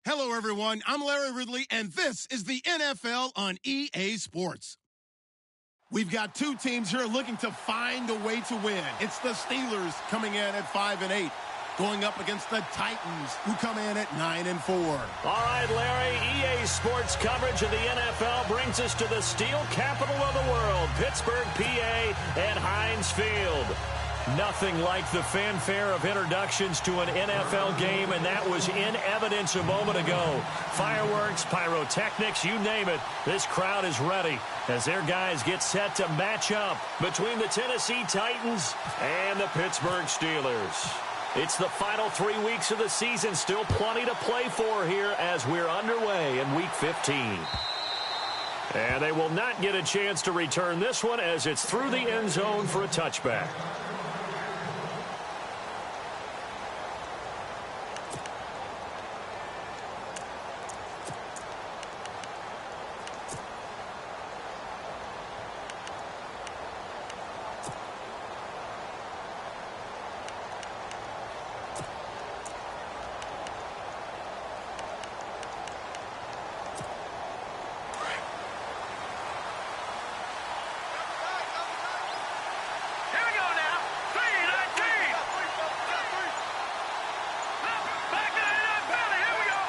Hello, everyone. I'm Larry Ridley, and this is the NFL on EA Sports. We've got two teams here looking to find a way to win. It's the Steelers coming in at 5-8, going up against the Titans, who come in at 9-4. All right, Larry, EA Sports coverage of the NFL brings us to the steel capital of the world, Pittsburgh, PA, at Heinz Field. Nothing like the fanfare of introductions to an NFL game, and that was in evidence a moment ago. Fireworks, pyrotechnics, you name it. This crowd is ready as their guys get set to match up between the Tennessee Titans and the Pittsburgh Steelers. It's the final 3 weeks of the season. Still plenty to play for here as we're underway in Week 15. And they will not get a chance to return this one as it's through the end zone for a touchback.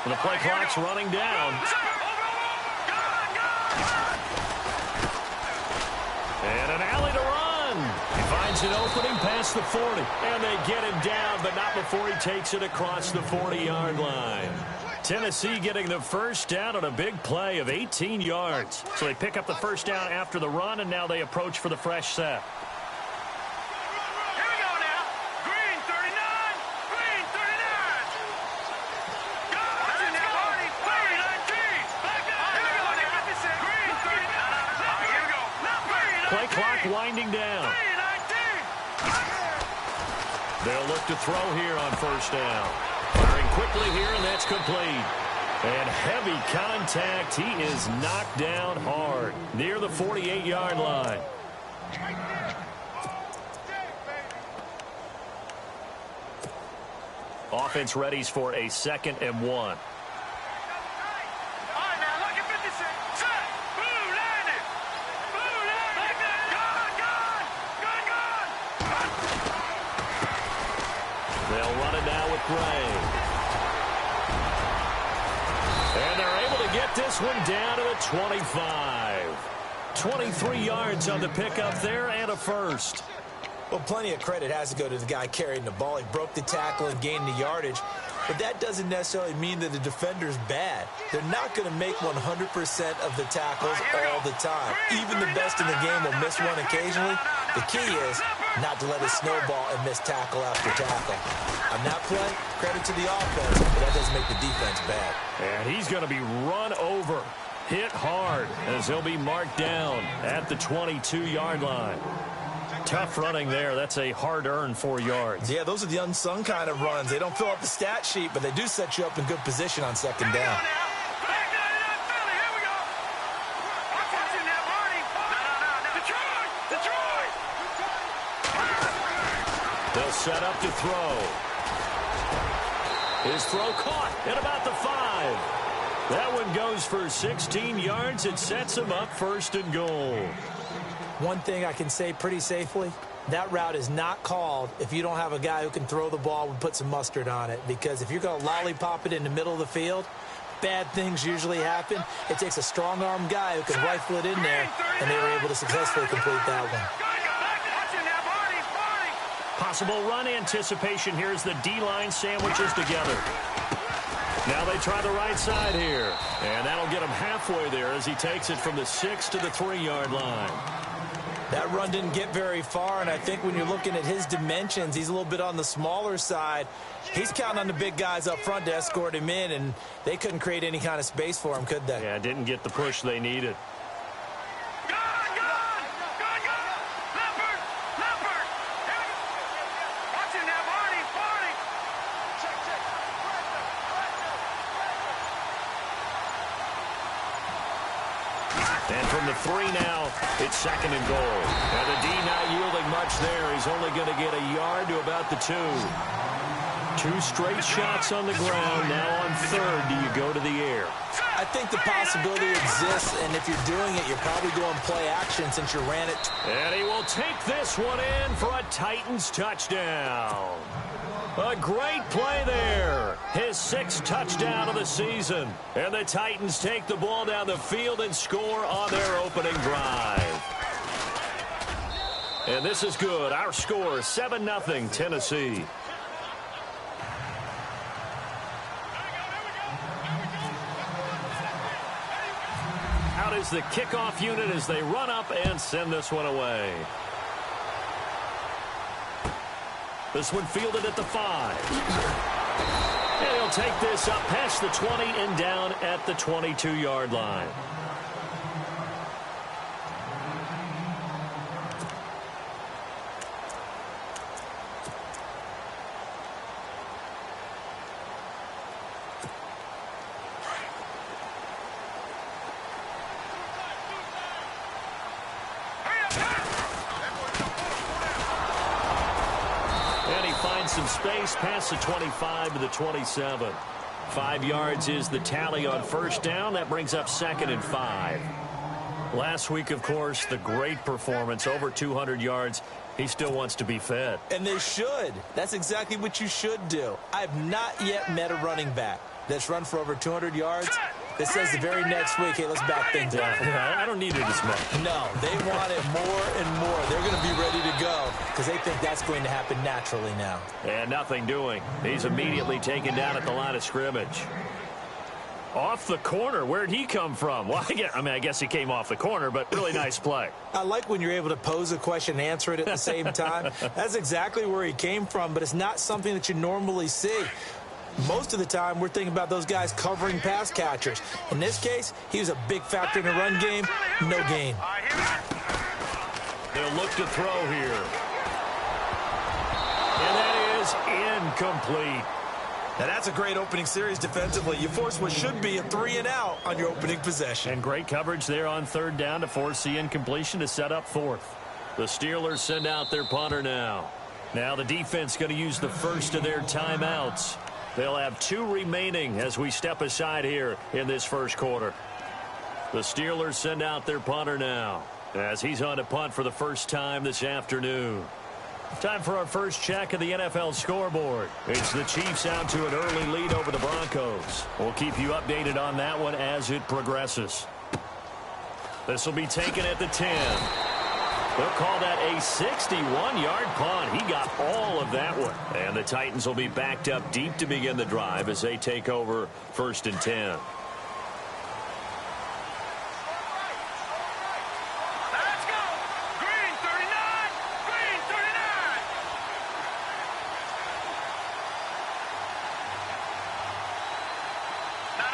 The play clock's running down. And an alley to run. He finds an opening past the 40. And they get him down, but not before he takes it across the 40-yard line. Tennessee getting the first down on a big play of 18 yards. So they pick up the first down after the run, and now they approach for the fresh set. Play clock winding down. They'll look to throw here on first down. Firing quickly here, and that's complete. And heavy contact. He is knocked down hard near the 48-yard line. Offense readies for a 2nd and 1. Gray. And they're able to get this one down to the 25. 23 yards on the pickup there and a first. Well, plenty of credit has to go to the guy carrying the ball. He broke the tackle and gained the yardage. But that doesn't necessarily mean that the defender's bad. They're not going to make 100% of the tackles all the time. Even the best in the game will miss one occasionally. The key is not to let it snowball and miss tackle after tackle. On that play, credit to the offense, but that doesn't make the defense bad. And he's going to be run over, hit hard, as he'll be marked down at the 22-yard line. Tough running there. That's a hard-earned 4 yards. Yeah, those are the unsung kind of runs. They don't fill up the stat sheet, but they do set you up in good position on second down. They'll set up to throw. His throw caught at about the 5. That one goes for 16 yards. It sets him up 1st and goal. One thing I can say pretty safely, that route is not called if you don't have a guy who can throw the ball and put some mustard on it. Because if you're going to lollipop it in the middle of the field, bad things usually happen. It takes a strong-arm guy who can rifle it in there, and they were able to successfully complete that one. Possible run anticipation here as the D-line sandwiches together. Now they try the right side here. And that'll get him halfway there as he takes it from the 6 to the 3-yard line. That run didn't get very far, and I think when you're looking at his dimensions, he's a little bit on the smaller side. He's counting on the big guys up front to escort him in, and they couldn't create any kind of space for him, could they? Yeah, didn't get the push they needed. And from the 3 now, it's 2nd and goal. And the D not yielding much there. He's only going to get a yard to about the 2. 2 straight shots on the ground. Now on third, do you go to the air? I think the possibility exists, and if you're doing it, you're probably going play action since you ran it. And he will take this one in for a Titans touchdown. A great play there. His 6th touchdown of the season. And the Titans take the ball down the field and score on their opening drive. And this is good. Our score, 7-0 Tennessee. Out is the kickoff unit as they run up and send this one away. This one fielded at the 5. And he'll take this up past the 20 and down at the 22-yard line. Some space past the 25 to the 27. 5 yards is the tally on first down. That brings up 2nd and 5. Last week, of course, the great performance, over 200 yards. He still wants to be fed. And they should. That's exactly what you should do. I've not yet met a running back that's run for over 200 yards that says the very next week, hey, let's back things up. I don't need it as much. No, they want it more and more. They're going to be ready to go because they think that's going to happen naturally now. And nothing doing. He's immediately taken down at the line of scrimmage. Off the corner. Where'd he come from? Well, I guess he came off the corner, but really nice play. I like when you're able to pose a question and answer it at the same time. That's exactly where he came from, but it's not something that you normally see. Most of the time, we're thinking about those guys covering pass catchers. In this case, he was a big factor in the run game. No gain. They'll look to throw here. And that is incomplete. Now, that's a great opening series defensively. You force what should be a 3-and-out on your opening possession. And great coverage there on third down to force the incompletion to set up 4th. The Steelers send out their punter now. Now the defense going to use the first of their timeouts. They'll have 2 remaining as we step aside here in this first quarter. The Steelers send out their punter now as he's on to punt for the first time this afternoon. Time for our first check of the NFL scoreboard. It's the Chiefs out to an early lead over the Broncos. We'll keep you updated on that one as it progresses. This will be taken at the 10. They'll call that a 61-yard punt. He got all of that one. And the Titans will be backed up deep to begin the drive as they take over 1st and 10. Let's go. Green 39. Green 39. No.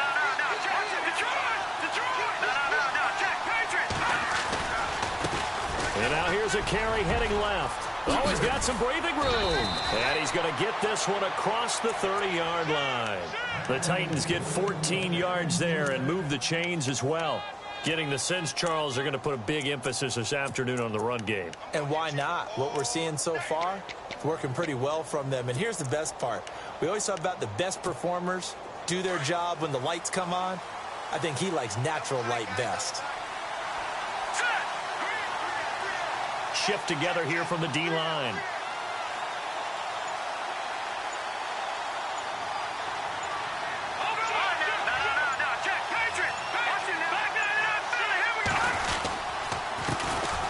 Check. Detroit. No. Check. Patriots. And now here's a carry heading left. Oh, he's got some breathing room. And he's going to get this one across the 30-yard line. The Titans get 14 yards there and move the chains as well. Getting the sense, Charles, they're going to put a big emphasis this afternoon on the run game. And why not? What we're seeing so far, it's working pretty well from them. And here's the best part. We always talk about the best performers do their job when the lights come on. I think he likes natural light best. Shift together here from the D-line.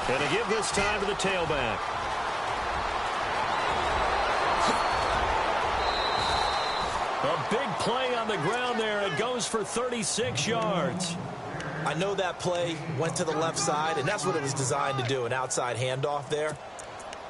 And to give this time to the tailback. A big play on the ground there. It goes for 36 yards. I know that play went to the left side, and that's what it was designed to do, an outside handoff there.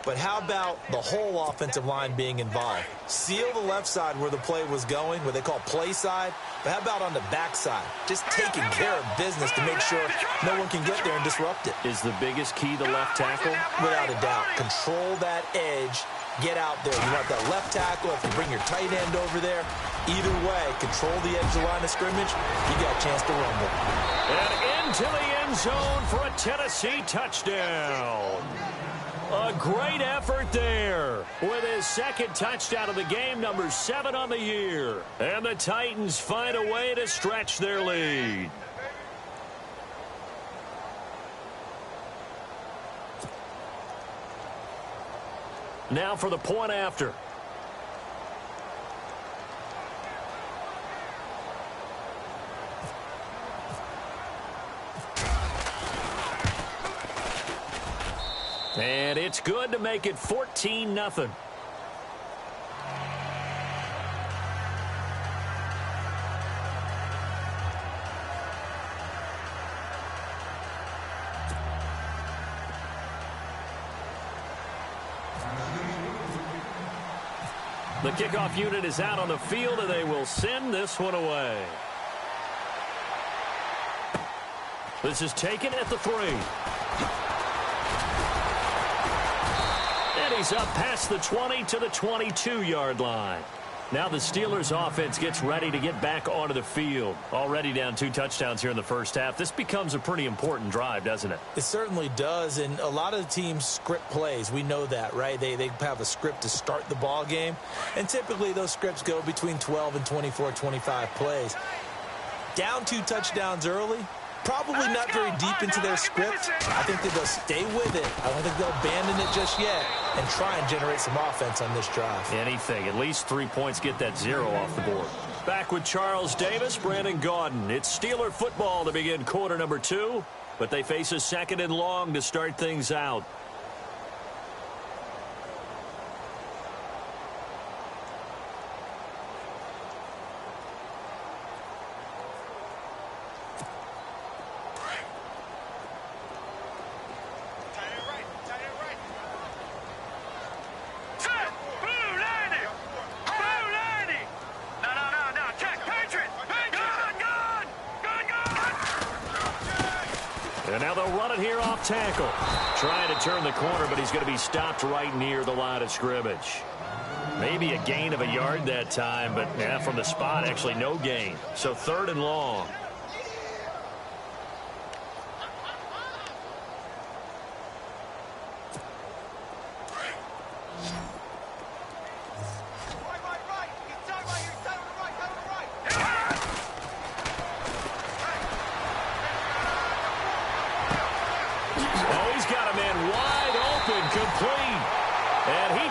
But how about the whole offensive line being involved? Seal the left side where the play was going, what they call play side. But how about on the back side? Just taking care of business to make sure no one can get there and disrupt it. Is the biggest key the left tackle? Without a doubt. Control that edge. Get out there. You want that left tackle. If you bring your tight end over there, either way, control the edge of the line of scrimmage. You got a chance to rumble. And into the end zone for a Tennessee touchdown. A A great effort there with his second touchdown of the game, number 7 on the year. And the Titans find a way to stretch their lead. Now for the point after. And it's good to make it 14-0. The kickoff unit is out on the field, and they will send this one away. This is taken at the 3. And he's up past the 20 to the 22-yard line. Now the Steelers offense gets ready to get back onto the field. Already down 2 touchdowns here in the first half. This becomes a pretty important drive, doesn't it? It certainly does, and a lot of the teams script plays. We know that, right? They have a script to start the ball game, and typically those scripts go between 12 and 24, 25 plays. Down 2 touchdowns early, probably not very deep into their script. I think that they'll stay with it. I don't think they'll abandon it just yet and try and generate some offense on this drive. Anything. At least 3 points, get that 0 off the board. Back with Charles Davis, Brandon Gaudin. It's Steeler football to begin quarter number 2, but they face a 2nd and long to start things out. And now they'll run it here off tackle. Trying to turn the corner, but he's going to be stopped right near the line of scrimmage. Maybe a gain of a yard that time, but from the spot, actually no gain. So 3rd and long.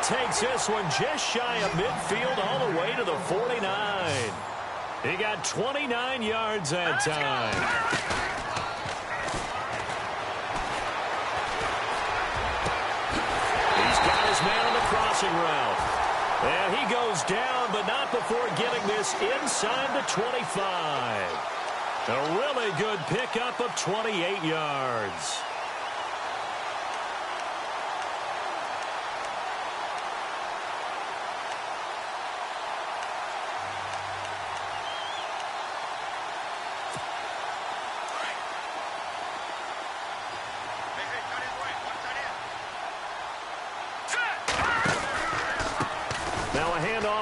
Takes this one just shy of midfield all the way to the 49. He got 29 yards that time. He's got his man on the crossing route. And he goes down, but not before getting this inside the 25. A really good pickup of 28 yards.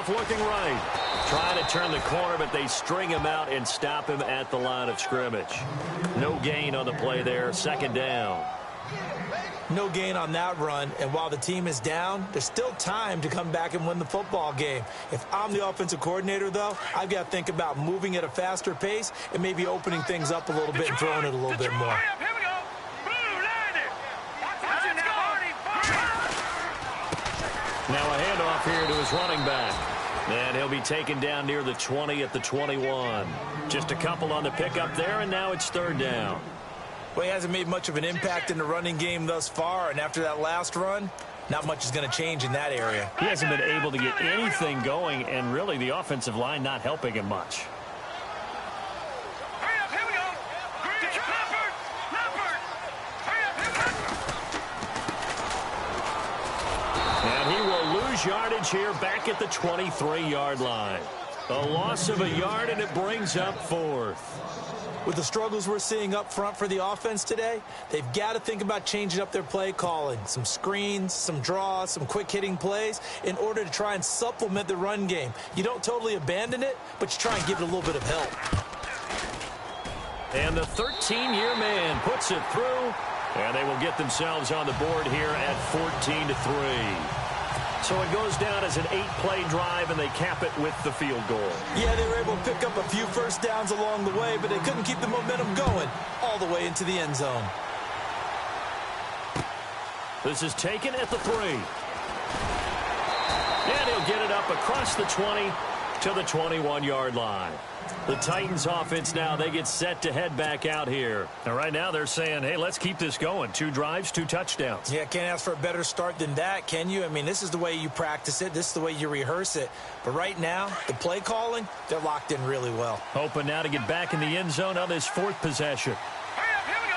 Looking right. Trying to turn the corner, but they string him out and stop him at the line of scrimmage. No gain on the play there. 2nd down. No gain on that run, and while the team is down, there's still time to come back and win the football game. If I'm the offensive coordinator, though, I've got to think about moving at a faster pace and maybe opening things up a little bit and throwing it a little bit more. Now a handoff here to his running back. And he'll be taken down near the 20 at the 21. Just a couple on the pickup there, and now it's 3rd down. Well, he hasn't made much of an impact in the running game thus far, and after that last run, not much is going to change in that area. He hasn't been able to get anything going, and really the offensive line not helping him much. Yardage here back at the 23-yard line. A loss of a yard, and it brings up 4th. With the struggles we're seeing up front for the offense today, they've got to think about changing up their play calling. Some screens, some draws, some quick-hitting plays in order to try and supplement the run game. You don't totally abandon it, but you try and give it a little bit of help. And the 13-year man puts it through And they will get themselves on the board here at 14-3. So it goes down as an 8-play drive, and they cap it with the field goal. Yeah, they were able to pick up a few first downs along the way, but they couldn't keep the momentum going all the way into the end zone. This is taken at the 3. And he'll get it up across the 20 to the 21-yard line. The Titans offense now, they get set to head back out here. And right now they're saying, hey, let's keep this going. 2 drives, 2 touchdowns. Yeah, can't ask for a better start than that, can you? I mean, this is the way you practice it. This is the way you rehearse it. But right now, the play calling, they're locked in really well. Hoping now to get back in the end zone on this 4th possession. Here we go.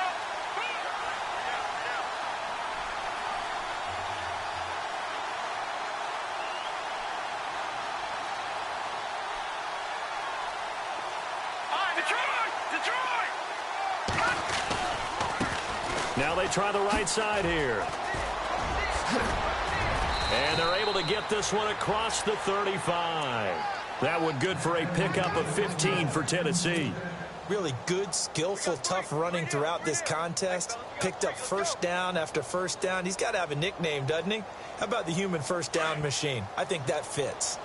Detroit! Now they try the right side here. And they're able to get this one across the 35. That one good for a pickup of 15 for Tennessee. Really good, skillful, tough running throughout this contest. Picked up first down after first down. He's got to have a nickname, doesn't he? How about the human first down machine? I think that fits.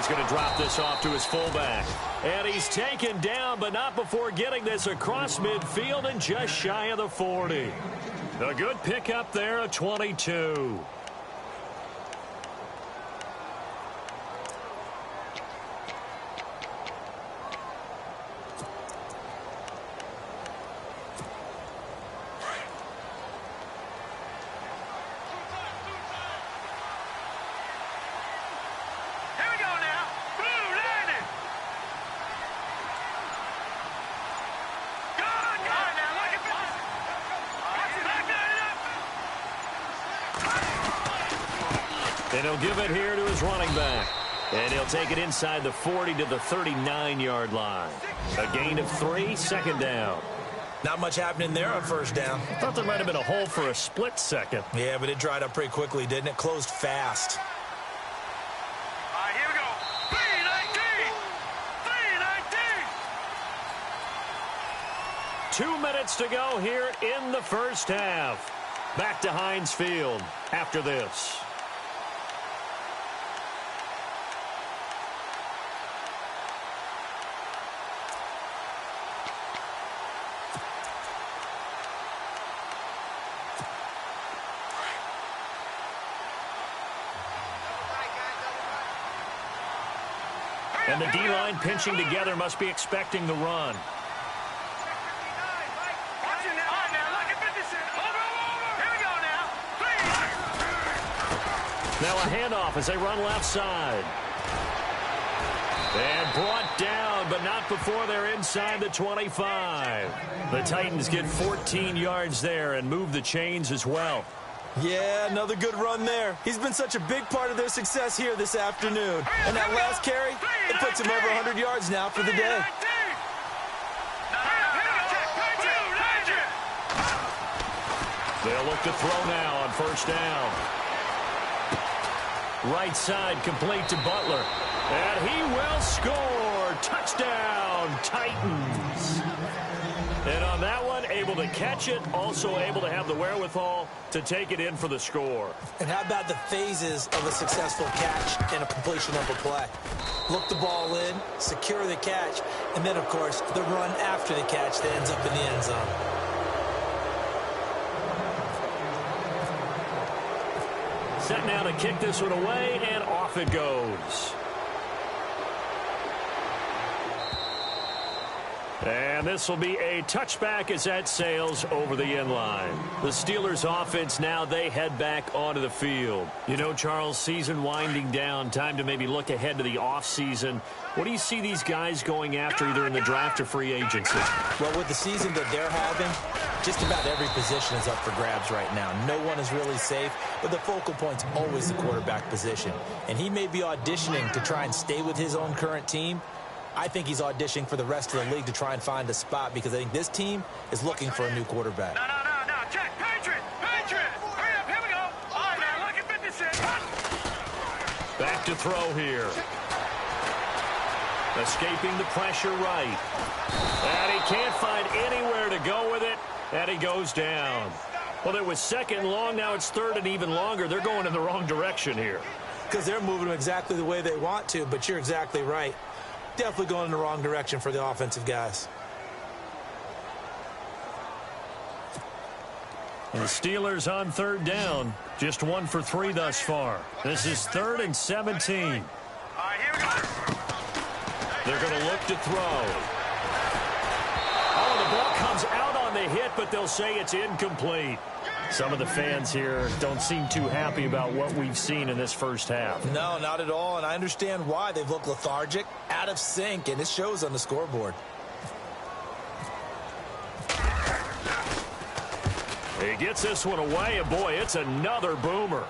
Going to drop this off to his fullback. And he's taken down, but not before getting this across midfield and just shy of the 40. A good pickup there of 22. And he'll give it here to his running back. And he'll take it inside the 40 to the 39-yard line. A gain of 3, second down. Not much happening there on first down. I thought there might have been a hole for a split second. Yeah, but it dried up pretty quickly, didn't it? Closed fast. All right, here we go. 3-19. 2 minutes to go here in the first half. Back to Heinz Field after this. And the D-line pinching together must be expecting the run. Now a handoff as they run left side. And brought down, but not before they're inside the 25. The Titans get 14 yards there and move the chains as well. Yeah, another good run there. He's been such a big part of their success here this afternoon. And that last carry, it puts him over 100 yards now for the day. They'll look to throw now on first down. Right side complete to Butler. And he will score. Touchdown, Titans. And on that one, able to catch it, also able to have the wherewithal to take it in for the score. And how about the phases of a successful catch and a completion of a play? Look the ball in, secure the catch, and then, of course, the run after the catch that ends up in the end zone. Set now to kick this one away, and off it goes. And this will be a touchback as that sails over the end line. The Steelers offense now, they head back onto the field. You know, Charles, season winding down, time to maybe look ahead to the offseason. What do you see these guys going after either in the draft or free agency? Well, with the season that they're having, just about every position is up for grabs right now. No one is really safe, but the focal point's always the quarterback position. And he may be auditioning to try and stay with his own current team, I think he's auditioning for the rest of the league to try and find a spot because I think this team is looking for a new quarterback. No. Check. Patriot. Hurry up. Here we go. All right, now look at 56. Back to throw here. Escaping the pressure right. And he can't find anywhere to go with it. And he goes down. Well, it was second and long. Now it's third and even longer. They're going in the wrong direction here. Because they're moving them exactly the way they want to, but you're exactly right. Definitely going in the wrong direction for the offensive guys. And the Steelers on third down. Just 1 for 3 thus far. This is 3rd and 17. All right, here we go. They're going to look to throw. Oh, the ball comes out on the hit, but they'll say it's incomplete. Some of the fans here don't seem too happy about what we've seen in this first half. No, not at all, and I understand why. They've looked lethargic, out of sync, and it shows on the scoreboard. He gets this one away, and boy, it's another boomer.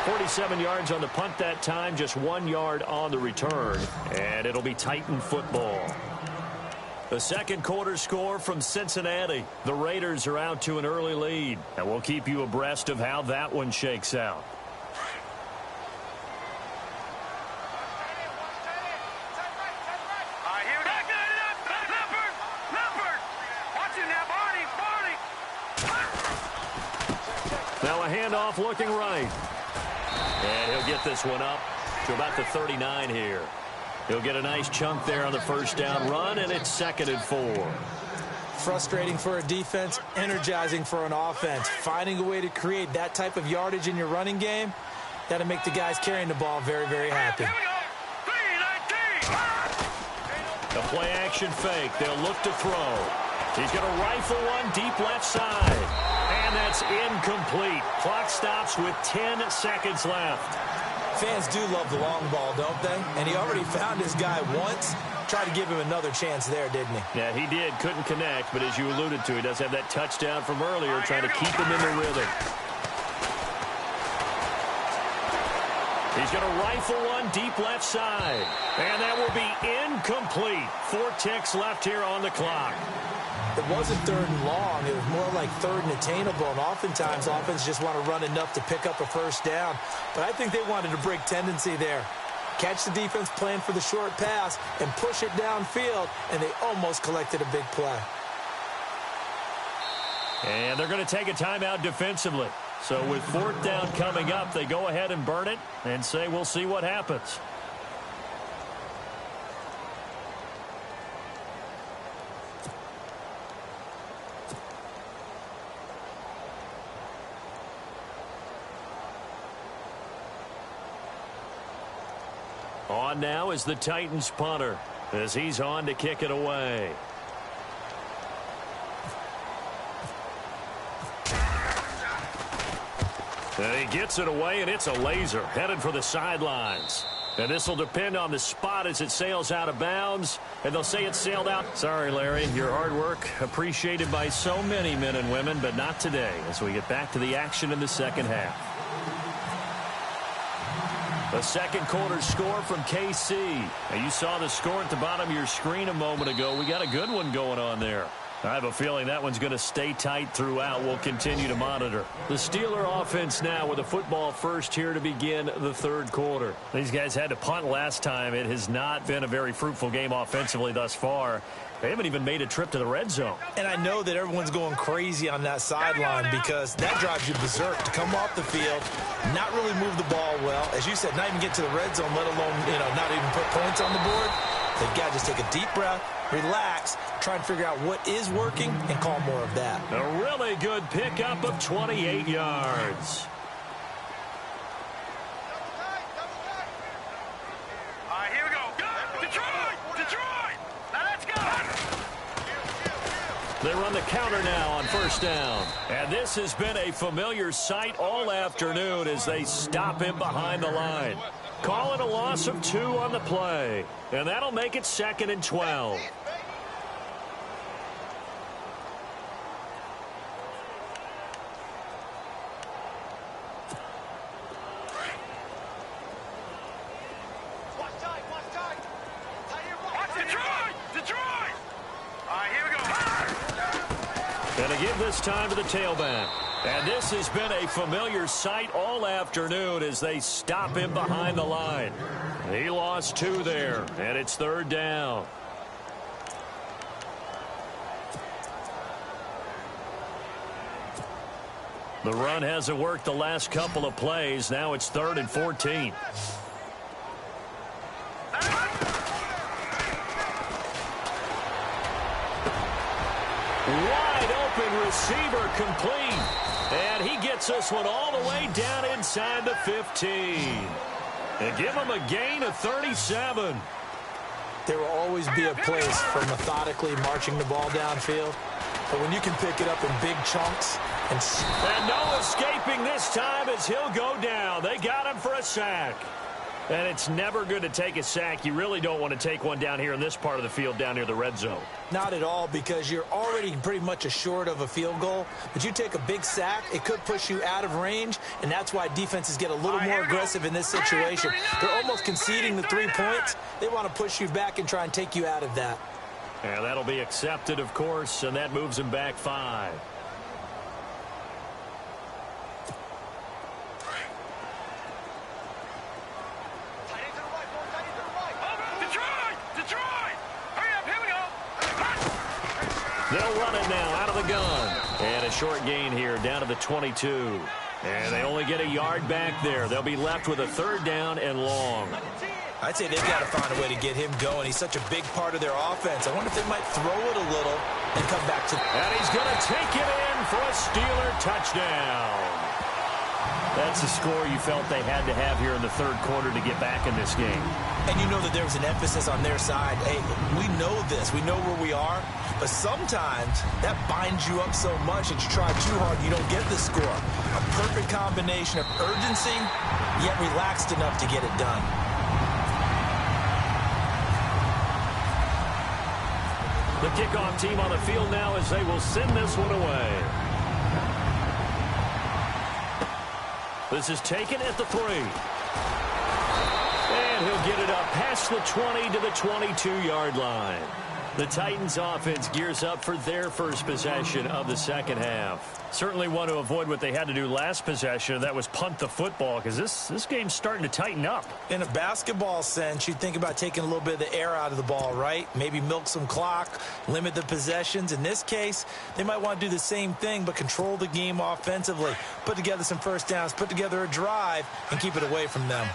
47 yards on the punt that time, just 1 yard on the return, and it'll be Titan football. The second quarter score from Cincinnati. The Raiders are out to an early lead, and we'll keep you abreast of how that one shakes out. Now a handoff looking right. And he'll get this one up to about the 39 here. He'll get a nice chunk there on the first down run, and it's 2nd and 4. Frustrating for a defense, energizing for an offense. Finding a way to create that type of yardage in your running game, that'll make the guys carrying the ball very, very happy. The play action fake. They'll look to throw. He's going to rifle one deep left side. And that's incomplete. Clock stops with 10 seconds left. Fans do love the long ball, don't they? And he already found his guy once. Tried to give him another chance there, didn't he? Yeah, he did. Couldn't connect, but as you alluded to, he does have that touchdown from earlier, trying to keep him in the rhythm. He's going to rifle one deep left side. And that will be incomplete. 4 ticks left here on the clock. It wasn't 3rd and long. It was more like 3rd and attainable. And oftentimes, offense just want to run enough to pick up a first down. But I think they wanted a break tendency there. Catch the defense playing for the short pass and push it downfield, and they almost collected a big play. And they're going to take a timeout defensively. So with 4th down coming up, they go ahead and burn it and say we'll see what happens. On now is the Titans punter as he's on to kick it away. And he gets it away, and it's a laser headed for the sidelines. And this will depend on the spot as it sails out of bounds. And they'll say it sailed out. Sorry, Larry, your hard work appreciated by so many men and women, but not today as we get back to the action in the second half. The second quarter score from KC. Now, you saw the score at the bottom of your screen a moment ago. We got a good one going on there. I have a feeling that one's going to stay tight throughout. We'll continue to monitor. The Steeler offense now with a football first here to begin the third quarter. These guys had to punt last time. It has not been a very fruitful game offensively thus far. They haven't even made a trip to the red zone. And I know that everyone's going crazy on that sideline because that drives you berserk to come off the field, not really move the ball well. As you said, not even get to the red zone, let alone, not even put points on the board. They've got to just take a deep breath, relax, try and figure out what is working, and call more of that. A really good pickup of 28 yards. All right, here we go. Detroit! Now let's go! They run the counter now on first down. And this has been a familiar sight all afternoon as they stop him behind the line. Call it a loss of 2 on the play. And that'll make it 2nd and 12. And to give this time to the tailback. And this has been a familiar sight all afternoon as they stop him behind the line. He lost 2 there, and it's 3rd down. The run hasn't worked the last couple of plays. Now it's 3rd and 14. Wide open receiver complete. And he gets this one all the way down inside the 15. And give him a gain of 37. There will always be a place for methodically marching the ball downfield. But when you can pick it up in big chunks and no escaping this time as he'll go down. They got him for a sack. And it's never good to take a sack. You really don't want to take one down here in this part of the field down near the red zone. Not at all, because you're already pretty much assured of a field goal. But you take a big sack, it could push you out of range, and that's why defenses get a little more aggressive in this situation. They're almost conceding the 3 points. They want to push you back and try and take you out of that. And that'll be accepted, of course, and that moves him back 5. They'll run it now out of the gun. And a short gain here down to the 22. And they only get a yard back there. They'll be left with a 3rd down and long. I'd say they've got to find a way to get him going. He's such a big part of their offense. I wonder if they might throw it a little and come back to... And he's going to take it in for a Steeler touchdown. That's a score you felt they had to have here in the 3rd quarter to get back in this game. And you know that there was an emphasis on their side. Hey, we know this. We know where we are. But sometimes that binds you up so much that you try too hard, you don't get the score. A perfect combination of urgency, yet relaxed enough to get it done. The kickoff team on the field now as they will send this one away. This is taken at the 3. And he'll get it up past the 20 to the 22-yard line. The Titans offense gears up for their first possession of the second half. Certainly want to avoid what they had to do last possession, and that was punt the football, because this game's starting to tighten up. In a basketball sense, you'd think about taking a little bit of the air out of the ball, right? Maybe milk some clock, limit the possessions. In this case, they might want to do the same thing, but control the game offensively. Put together some first downs, put together a drive, and keep it away from them.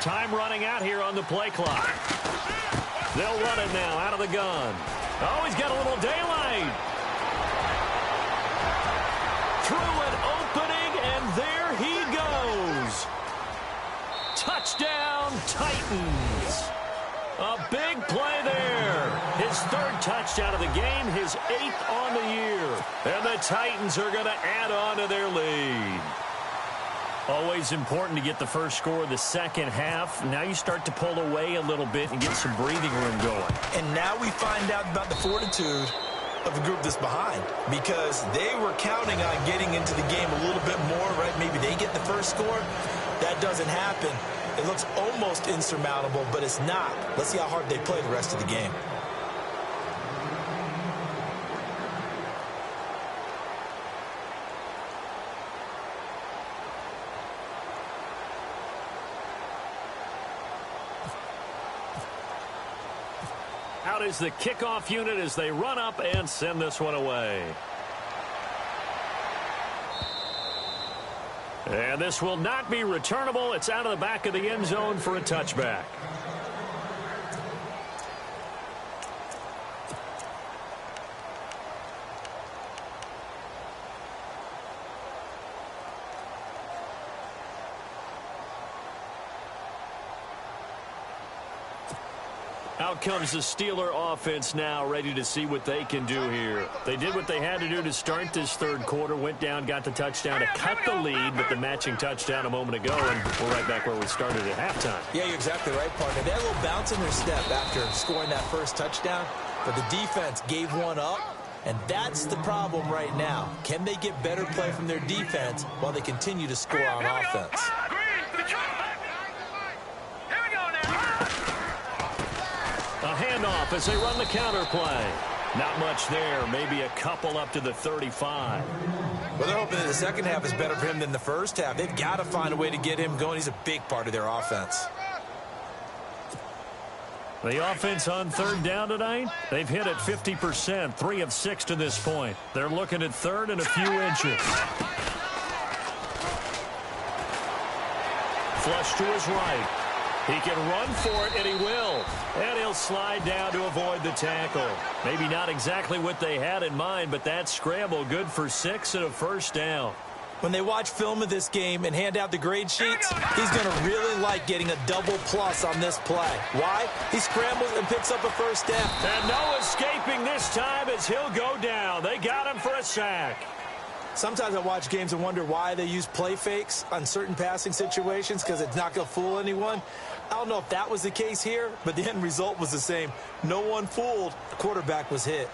Time running out here on the play clock. They'll run it now out of the gun. Oh, he's got a little daylight. Through an opening, and there he goes. Touchdown, Titans. A big play there. His 3rd touchdown of the game, his 8th on the year. And the Titans are going to add on to their lead. Always important to get the first score of the second half. Now you start to pull away a little bit and get some breathing room going. And now we find out about the fortitude of the group that's behind, because they were counting on getting into the game a little bit more, right? Maybe they get the first score. That doesn't happen. It looks almost insurmountable, but it's not. Let's see how hard they play the rest of the game. Out is the kickoff unit as they run up and send this one away. And this will not be returnable. It's out of the back of the end zone for a touchback. Out comes the Steeler offense now, ready to see what they can do here. They did what they had to do to start this 3rd quarter, went down, got the touchdown to cut the lead, but the matching touchdown a moment ago, and we're right back where we started at halftime. Yeah, you're exactly right, partner. They had a little bounce in their step after scoring that first touchdown, but the defense gave one up, And that's the problem right now. Can they get better play from their defense while they continue to score on offense? A handoff as they run the counter play. Not much there. Maybe a couple up to the 35. Well, they're hoping that the second half is better for him than the first half. They've got to find a way to get him going. He's a big part of their offense. The offense on third down tonight, they've hit it 50%, 3 of 6 to this point. They're looking at third and a few inches. Flush to his right. He can run for it, and he will. And he'll slide down to avoid the tackle. Maybe not exactly what they had in mind, but that scramble good for 6 and a first down. When they watch film of this game and hand out the grade sheets, he's going to really like getting a double plus on this play. Why? He scrambles and picks up a first down. And no escaping this time as he'll go down. They got him for a sack. Sometimes I watch games and wonder why they use play fakes on certain passing situations, because it's not going to fool anyone. I don't know if that was the case here, but the end result was the same. No one fooled. The quarterback was hit.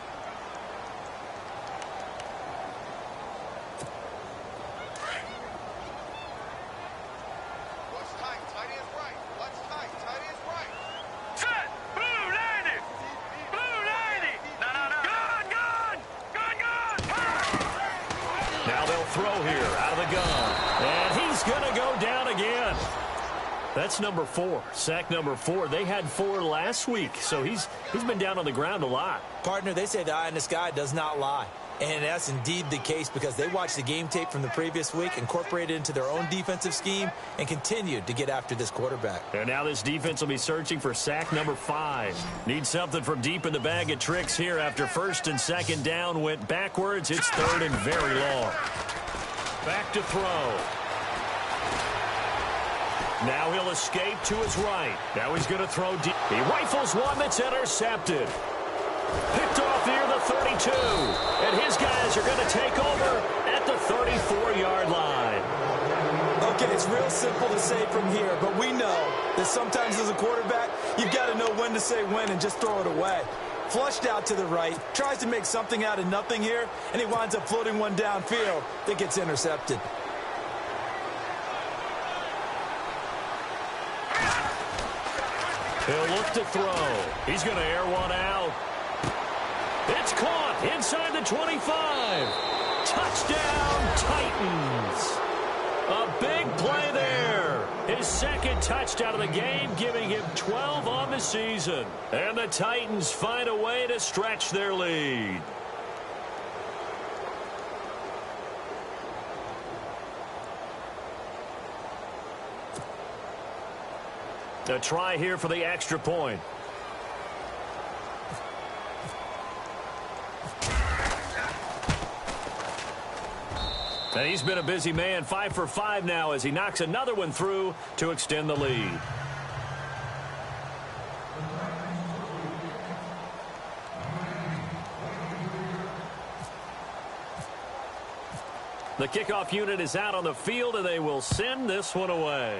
That's number 4, sack number 4. They had 4 last week, so he's been down on the ground a lot. Partner, they say the eye in the sky does not lie. And that's indeed the case, because they watched the game tape from the previous week, incorporated it into their own defensive scheme, and continued to get after this quarterback. And now this defense will be searching for sack number 5. Need something from deep in the bag of tricks here after first and second down went backwards. It's third and very long. Back to throw. Now he'll escape to his right. Now he's going to throw deep. He rifles one that's intercepted. Picked off near the 32. And his guys are going to take over at the 34-yard line. Okay, it's real simple to say from here, but we know that sometimes as a quarterback, you've got to know when to say when and just throw it away. Flushed out to the right, tries to make something out of nothing here, and he winds up floating one downfield that gets intercepted. He'll look to throw. He's going to air one out. It's caught inside the 25. Touchdown, Titans. A big play there. His second touchdown of the game, giving him 12 on the season. And the Titans find a way to stretch their lead. A try here for the extra point. And he's been a busy man, 5 for 5 now as he knocks another one through to extend the lead. The kickoff unit is out on the field, and they will send this one away.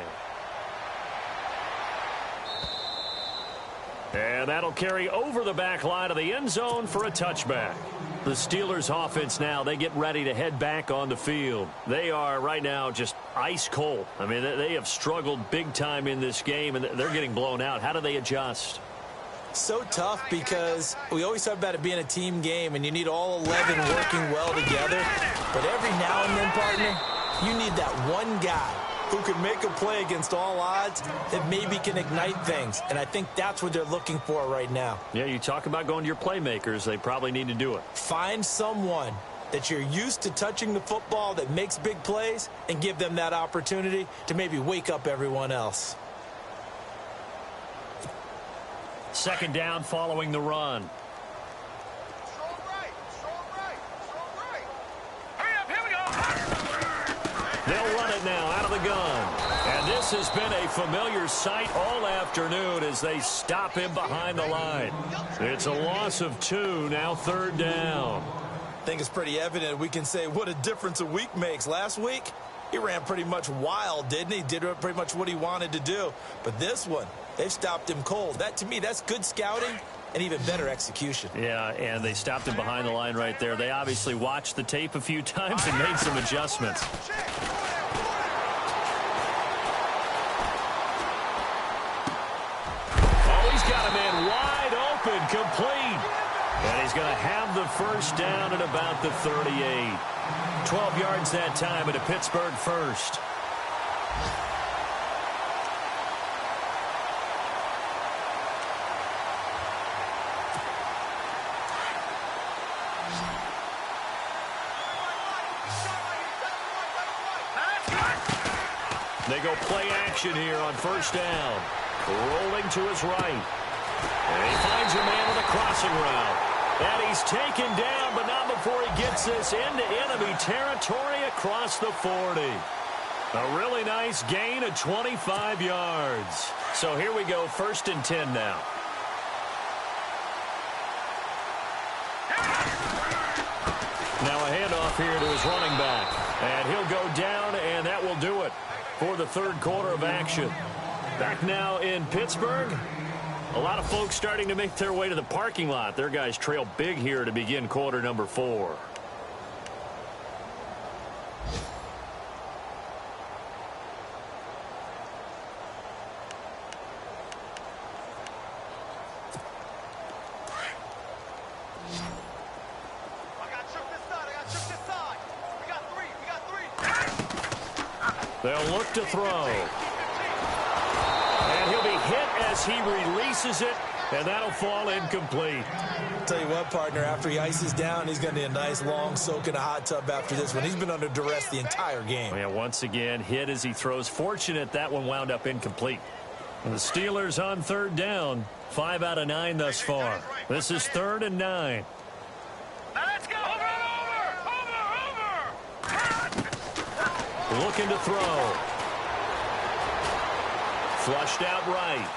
And that'll carry over the back line of the end zone for a touchback. The Steelers offense now, they get ready to head back on the field. They are right now just ice cold. I mean, they have struggled big time in this game, and they're getting blown out. How do they adjust? So tough, because we always talk about it being a team game, and you need all 11 working well together. But every now and then, partner, you need that one guy who can make a play against all odds that maybe can ignite things. And I think that's what they're looking for right now. Yeah, you talk about going to your playmakers. They probably need to do it. Find someone that you're used to touching the football that makes big plays and give them that opportunity to maybe wake up everyone else. Second down following the run. They'll run it now out of the gun. And this has been a familiar sight all afternoon as they stop him behind the line. It's a loss of 2, now third down. I think it's pretty evident. We can say what a difference a week makes. Last week, he ran pretty much wild, didn't he? Did pretty much what he wanted to do. But this one, they've stopped him cold. That, to me, that's good scouting and even better execution. Yeah, and they stopped him behind the line right there. They obviously watched the tape a few times and made some adjustments. Oh, he's got a man wide open, complete. And he's going to have the first down at about the 38. 12 yards that time at a Pittsburgh first. They go play action here on first down. Rolling to his right. And he finds a man with a crossing route. And he's taken down, but not before he gets this into enemy territory across the 40. A really nice gain of 25 yards. So here we go, 1st and 10 now. Now a handoff here to his running back. And he'll go down, and that will do it for the third quarter of action. Back now in Pittsburgh. A lot of folks starting to make their way to the parking lot. Their guys trail big here to begin quarter number 4. They'll look to throw. And he'll be hit as he releases it, and that'll fall incomplete. Tell you what, partner, after he ices down, he's going to need a nice long soak in a hot tub after this one. He's been under duress the entire game. Yeah, once again, hit as he throws. Fortunate that one wound up incomplete. And the Steelers on third down. 5 out of 9 thus far. This is 3rd and 9. Let's go! Over! Looking to throw. Flushed out right.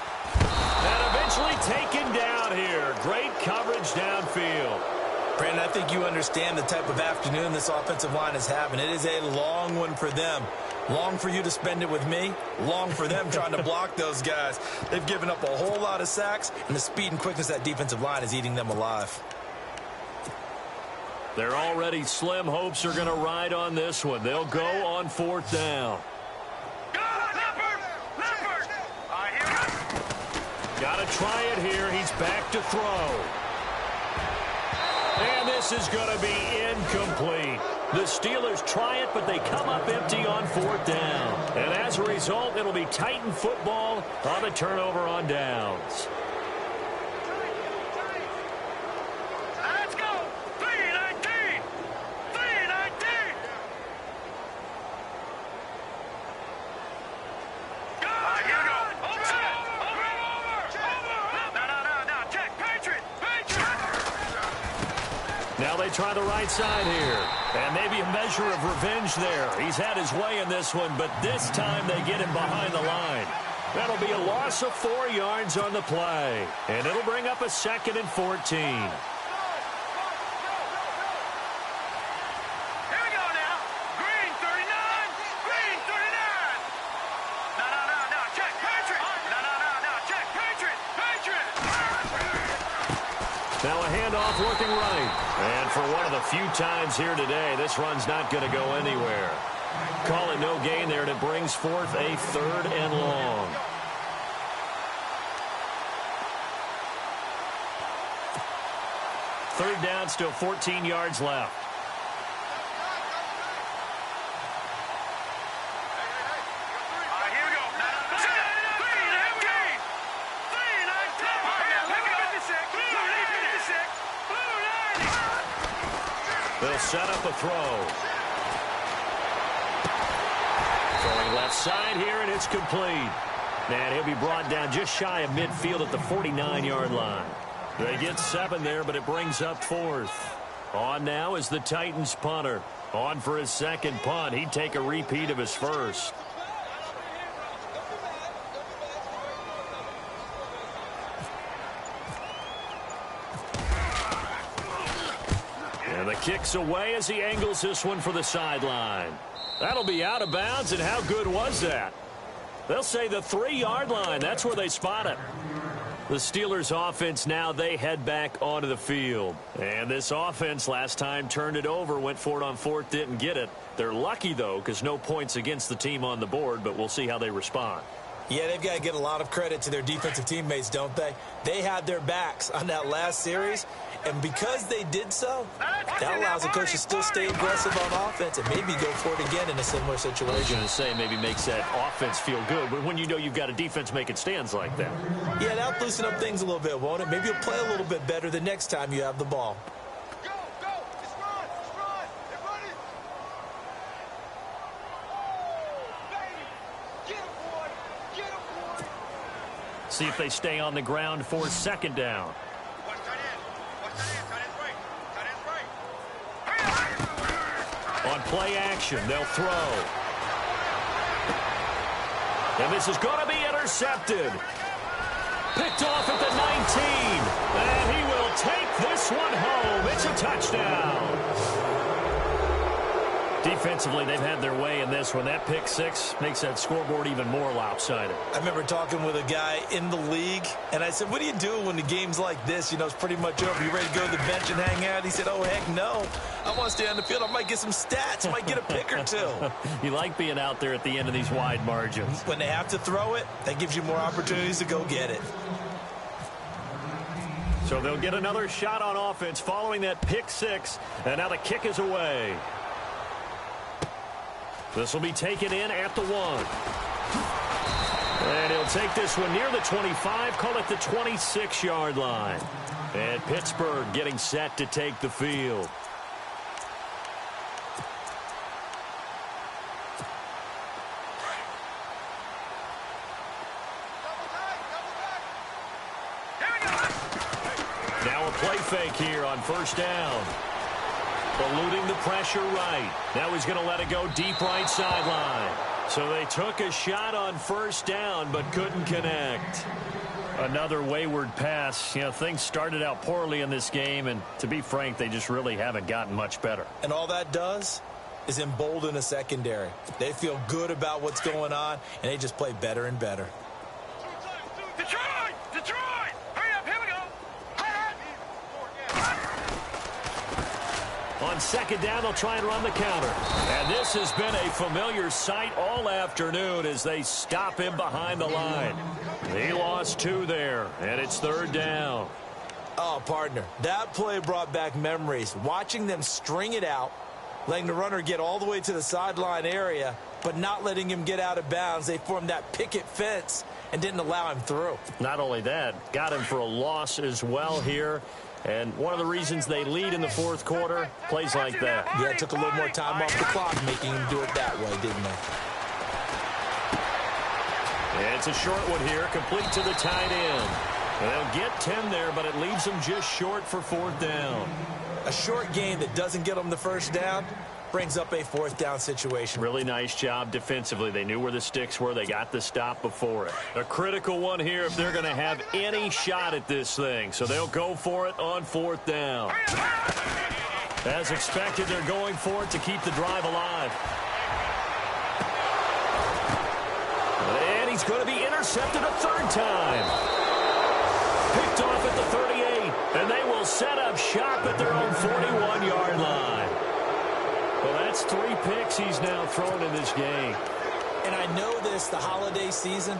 And eventually taken down here. Great coverage downfield. Brandon, I think you understand the type of afternoon this offensive line is having. It is a long one for them. Long for you to spend it with me. Long for them trying to block those guys. They've given up a whole lot of sacks, and the speed and quickness of that defensive line is eating them alive. Their already slim hopes are going to ride on this one. They'll go on 4th down. Got to try it here. He's back to throw. And this is going to be incomplete. The Steelers try it, but they come up empty on 4th down. And as a result, it'll be Titan football on the turnover on downs. Let's go! 319! 319! Here we go! No, check! Patriot! Now they try the right side here. And maybe a measure of revenge there. He's had his way in this one, but this time they get him behind the line. That'll be a loss of 4 yards on the play. And it'll bring up a 2nd and 14. Here we go now. Green 39. Green 39. No. Check. Patriot. No. Check. Patriot. Now a handoff looking right. And for one of the few times here today, this run's not going to go anywhere. Call it no gain there, and it brings forth a 3rd and long. Third down, still 14 yards left. Here we go. They'll set up a throw. Throwing left side here, and it's complete. And he'll be brought down just shy of midfield at the 49-yard line. They get 7 there, but it brings up 4th. On now is the Titans punter. On for his 2nd punt. He'd take a repeat of his first. And the kick's away as he angles this one for the sideline. That'll be out of bounds, and how good was that? They'll say the 3-yard line. That's where they spot it. The Steelers offense now, they head back onto the field. And this offense last time turned it over, went for it on fourth, didn't get it. They're lucky, though, because no points against the team on the board, but we'll see how they respond. Yeah, they've got to get a lot of credit to their defensive teammates, don't they? They had their backs on that last series, and because they did so, that allows the coach to still stay aggressive on offense and maybe go for it again in a similar situation. I was going to say maybe makes that offense feel good, but when you know you've got a defense making stands like that. Yeah, that'll loosen up things a little bit, won't it? Maybe you'll play a little bit better the next time you have the ball. Go, go, just run, they're running. Oh, baby, get him, boy, get him, boy. See if they stay on the ground for second down. Watch tight end's right. On play action, they'll throw. And this is going to be intercepted. Picked off at the 19. And he will take this one home. It's a touchdown. Defensively, they've had their way in this one. That pick six makes that scoreboard even more lopsided. I remember talking with a guy in the league, and I said, what do you do when the game's like this? You know, it's pretty much over. You ready to go to the bench and hang out? He said, oh, heck no. I want to stay on the field. I might get some stats. I might get a pick or two. You like being out there at the end of these wide margins. When they have to throw it, that gives you more opportunities to go get it. So they'll get another shot on offense following that pick six, and now the kick is away. This will be taken in at the 1. And he'll take this one near the 25, call it the 26-yard line. And Pittsburgh getting set to take the field. Now a play fake here on first down. Eluding the pressure right. Now he's going to let it go deep right sideline. So they took a shot on first down but couldn't connect. Another wayward pass. You know, things started out poorly in this game, and to be frank, they just really haven't gotten much better. And all that does is embolden a secondary. They feel good about what's going on, and they just play better and better. Detroit! Detroit! Hurry up, here we go! On second down, they'll try and run the counter. And this has been a familiar sight all afternoon as they stop him behind the line. He lost 2 there, and it's third down. Oh, partner, that play brought back memories. Watching them string it out, letting the runner get all the way to the sideline area, but not letting him get out of bounds. They formed that picket fence and didn't allow him through. Not only that, got him for a loss as well here. And one of the reasons they lead in the fourth quarter, plays like that. Yeah, it took a little more time off the clock, making him do it that way, didn't they? It's a short one here, complete to the tight end. And they'll get 10 there, but it leaves them just short for fourth down. A short game that doesn't get them the first down brings up a fourth down situation. Really nice job defensively. They knew where the sticks were. They got the stop before it. A critical one here if they're going to have any shot at this thing. So they'll go for it on fourth down. As expected, they're going for it to keep the drive alive. And he's going to be intercepted a third time. Picked off at the 38. And they will set up shop at their own 41-yard line. Well, that's 3 picks he's now thrown in this game. And I know this, the holiday season,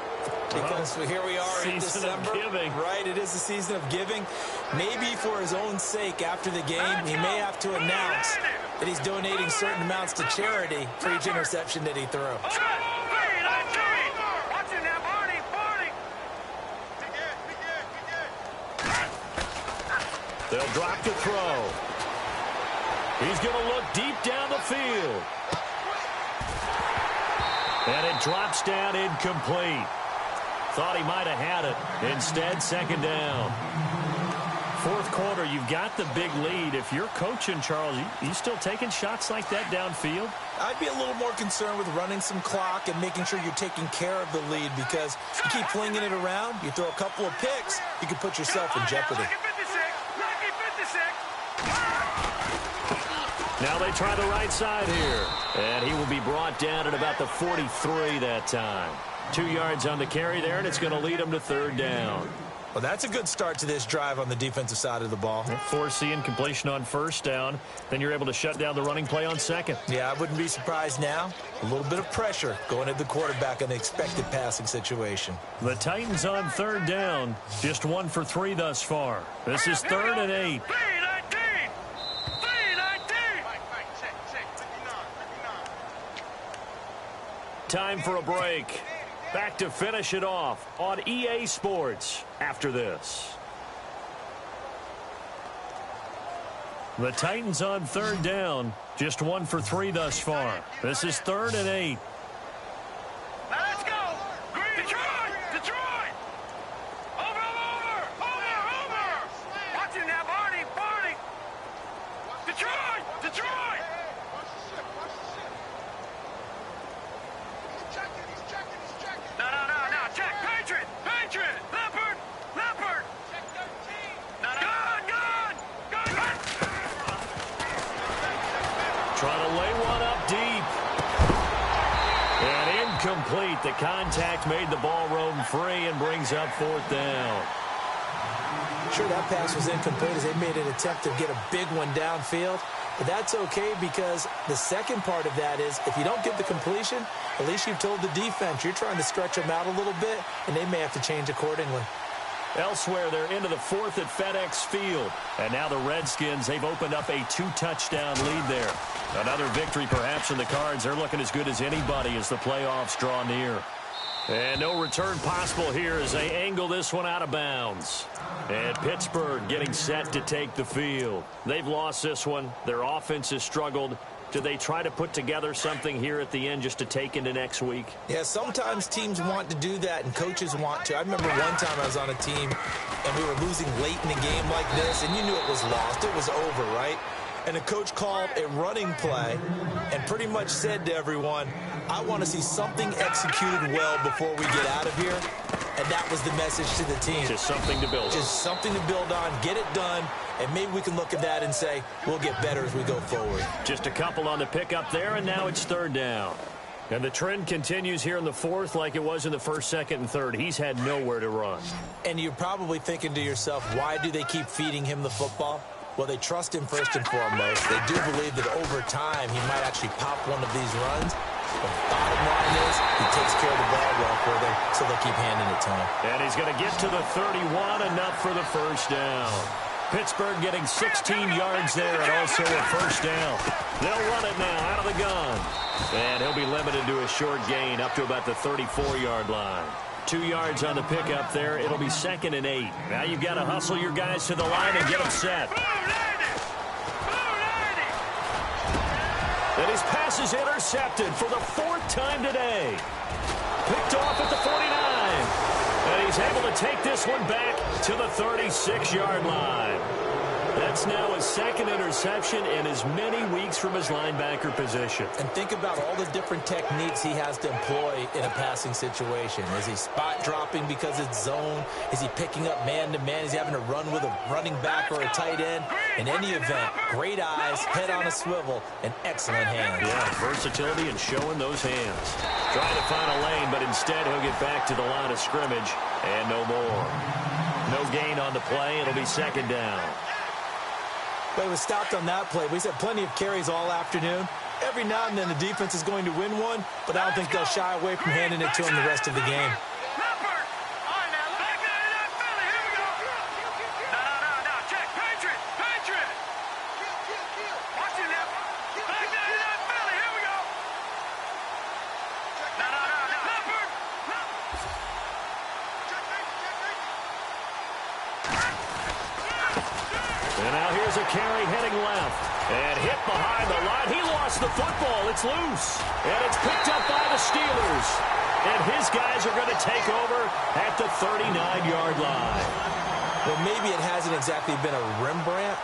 because here we are in December. Giving. Right, it is the season of giving. Maybe for his own sake after the game, he may have to announce that he's donating certain amounts to charity for each interception that he threw. They'll drop the throw. He's going to look deep down the field. And it drops down incomplete. Thought he might have had it. Instead, second down. Fourth quarter, you've got the big lead. If you're coaching, Charles, you still taking shots like that downfield? I'd be a little more concerned with running some clock and making sure you're taking care of the lead, because you keep flinging it around, you throw a couple of picks, you can put yourself in jeopardy. Now they try the right side here. And he will be brought down at about the 43 that time. 2 yards on the carry there, and it's going to lead him to third down. Well, that's a good start to this drive on the defensive side of the ball. Force the incompletion on first down. Then you're able to shut down the running play on second. Yeah, I wouldn't be surprised now. A little bit of pressure going at the quarterback in the expected passing situation. The Titans on third down. Just 1 for 3 thus far. This is 3rd and 8. Time for a break. Back to finish it off on EA Sports after this. The Titans on third down. Just 1 for 3 thus far. This is 3rd and 8. Now let's go. Detroit! Detroit! Over! Watch him now, Barney! Detroit! Detroit! No. Check. Patriot! Leopard! Check 13. Gun! Trying to lay one up deep. And incomplete. The contact made the ball roam free and brings up 4th down. Sure, that pass was incomplete as they made an attempt to get a big one downfield. But that's okay because the second part of that is if you don't get the completion, at least you've told the defense you're trying to stretch them out a little bit, and they may have to change accordingly. Elsewhere, they're into the 4th at FedEx Field. And now the Redskins, they've opened up a 2-touchdown lead there. Another victory perhaps in the cards. They're looking as good as anybody as the playoffs draw near. And no return possible here as they angle this one out of bounds. And Pittsburgh getting set to take the field. They've lost this one. Their offense has struggled. Do they try to put together something here at the end just to take into next week? Yeah, sometimes teams want to do that and coaches want to. I remember one time I was on a team and we were losing late in a game like this and you knew it was lost. It was over, right? And the coach called a running play and pretty much said to everyone, I want to see something executed well before we get out of here. And that was the message to the team. Just something to build on. Just something to build on, get it done, and maybe we can look at that and say, we'll get better as we go forward. Just a couple on the pickup there, and now it's 3rd down. And the trend continues here in the 4th like it was in the 1st, 2nd, and 3rd. He's had nowhere to run. And you're probably thinking to yourself, why do they keep feeding him the football? Well, they trust him first and foremost. They do believe that over time he might actually pop one of these runs. But the bottom line is he takes care of the ball well for them, so they'll keep handing it to him. And he's going to get to the 31, enough for the 1st down. Pittsburgh getting 16 yards there and also a 1st down. They'll run it now out of the gun. And he'll be limited to a short gain up to about the 34-yard line. 2 yards on the pickup there. It'll be 2nd and 8. Now you've got to hustle your guys to the line and get them set. And his pass is intercepted for the 4th time today. Picked off at the 49. And he's able to take this one back to the 36-yard line. That's now his 2nd interception in as many weeks from his linebacker position. And think about all the different techniques he has to employ in a passing situation. Is he spot dropping because it's zone? Is he picking up man-to-man? Is he having to run with a running back or a tight end? In any event, great eyes, head on a swivel, and excellent hands. Yeah, versatility and showing those hands. Trying to find a lane, but instead he'll get back to the line of scrimmage and no more. No gain on the play. It'll be 2nd down. But he was stopped on that play. We've had plenty of carries all afternoon. Every now and then the defense is going to win one, but I don't think they'll shy away from handing it to him the rest of the game. And now here's a carry heading left. And hit behind the line. He lost the football. It's loose. And it's picked up by the Steelers. And his guys are going to take over at the 39-yard line. Well, maybe it hasn't exactly been a Rembrandt,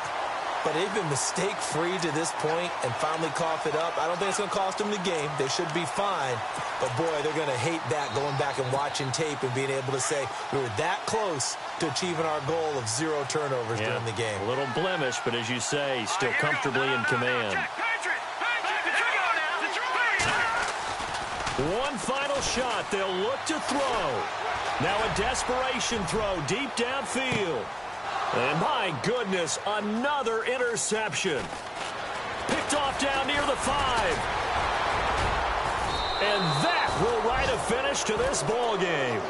but they've been mistake-free to this point and finally cough it up. I don't think it's going to cost them the game. They should be fine. But, boy, they're going to hate that, going back and watching tape and being able to say we were that close to achieving our goal of 0 turnovers during the game. A little blemish, but as you say, still comfortably in command. One final shot. They'll look to throw. Now a desperation throw deep downfield. And my goodness, another interception. Picked off down near the 5. And that will write a finish to this ball game.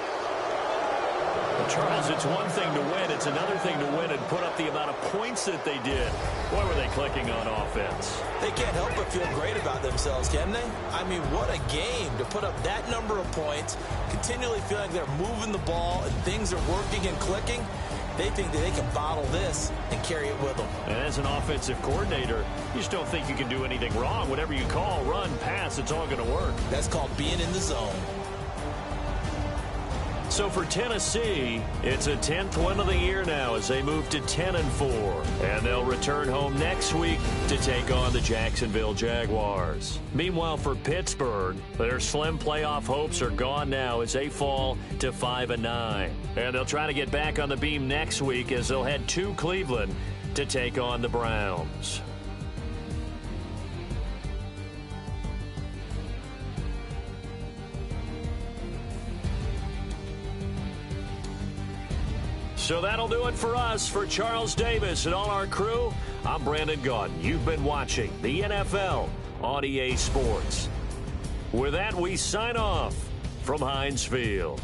Charles, it's one thing to win. It's another thing to win and put up the amount of points that they did. Boy, were they clicking on offense. They can't help but feel great about themselves, can they? I mean, what a game to put up that number of points, continually feeling like they're moving the ball and things are working and clicking. They think that they can bottle this and carry it with them. And as an offensive coordinator, you just don't think you can do anything wrong. Whatever you call, run, pass, it's all going to work. That's called being in the zone. So for Tennessee, it's a 10th win of the year now as they move to 10-4. And they'll return home next week to take on the Jacksonville Jaguars. Meanwhile, for Pittsburgh, their slim playoff hopes are gone now as they fall to 5-9. And they'll try to get back on the beam next week as they'll head to Cleveland to take on the Browns. So that'll do it for us. For Charles Davis and all our crew, I'm Brandon Gaudin. You've been watching the NFL on EA Sports. With that, we sign off from Heinz Field.